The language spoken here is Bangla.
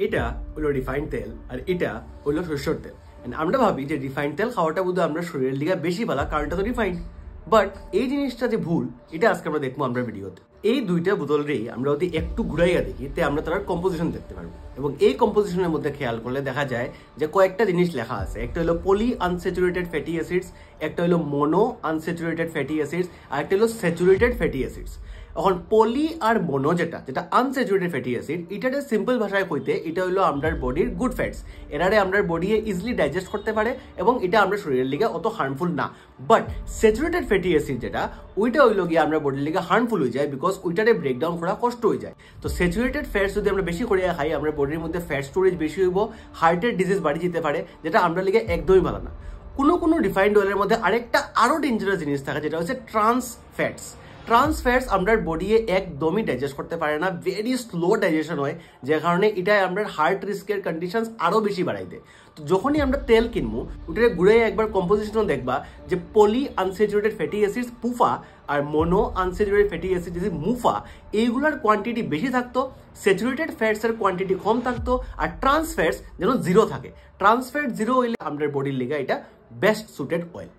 এটা হলো রিফাইন্ড তেল আর এটা হলো সরষের তেল। আমরা ভাবি যে রিফাইন্ড তেল খাওয়াটা বোধহয় আমরা শরীরের লিগে বেশি ভালো, কারণ এটা তো রিফাইন্ড। বাট এই জিনিসটা যে ভুল, এটা আজকে আমরা দেখবো আমরা ভিডিওতে। এই দুইটা বোতলরেই আমরা যদি একটু ঘুরাইয়া দেখি তে আমরা তার কম্পোজিশন দেখতে পারবো, এবং এই কম্পোজিশনের মধ্যে খেয়াল করলে দেখা যায় যে কয়েকটা জিনিস লেখা আছে। একটা হলো পলি আনস্যাচুরেটেড ফ্যাটি অ্যাসিডস, একটা হলো মোনো আনস্যাচুরেটেড ফ্যাটি অ্যাসিডস, আর একটা হলো স্যাচুরেটেড ফ্যাটি অ্যাসিডস। এখন পলি আর মোনো যেটা আনস্যাচুরেটেড ফ্যাটি অ্যাসিড, এটাতে সিম্পল ভাষায় কইতে এটা হলো আমাদের বডির গুড ফ্যাটস। এরারে আমরা বডি ইজিলি ডাইজেস্ট করতে পারে এবং এটা আমরা শরীরের লিগে অত হার্মফুল না। বাট স্যাচুরেটেড ফ্যাটি অ্যাসিড যেটা, ওইটা হইলো গিয়ে আমরা বডির লিগে হার্মফুল হয়ে যায়, বিকজ ওইটারে ব্রেকডাউন করা কষ্ট হয়ে যায়। তো স্যাচুরেটেড ফ্যাটস যদি আমরা বেশি করিয়া খাই, আমরা বডির মধ্যে ফ্যাট স্টোরেজ বেশি হইব, হার্টের ডিজিজ বাড়ি যেতে পারে, যেটা আমরা লিগে একদমই ভালো না। কোনো রিফাইন্ড অয়েলের মধ্যে আরেকটা আরো ডেঞ্জারাস জিনিস থাকে, যেটা হচ্ছে ট্রান্স ফ্যাটস। ট্রান্স ফ্যাটস আমরা বডি একদমই ডাইজেস্ট করতে পারে না, ভেরি স্লো ডাইজেশন হয়, যে কারণে এটাই আমরা হার্ট রিস্কের কন্ডিশনস আরো বেশি বাড়াই দেয়। তো যখনই আমরা তেল কিনবো, ওটাকে ঘুরে একবার কম্পোজিশন দেখবা যে poly unsaturated fatty acids PUFA আর mono unsaturated fatty acid MUFA, এইগুলোর কোয়ান্টিটি বেশি থাকতো, স্যাচুরেটেড ফ্যাটসের কোয়ান্টিটি কম থাকতো, আর ট্রান্স ফ্যাটস যেন জিরো থাকে। ট্রান্স ফ্যাট জিরো হইলে আমাদের বডির লিগে এটা বেস্ট সুটেড অয়েল।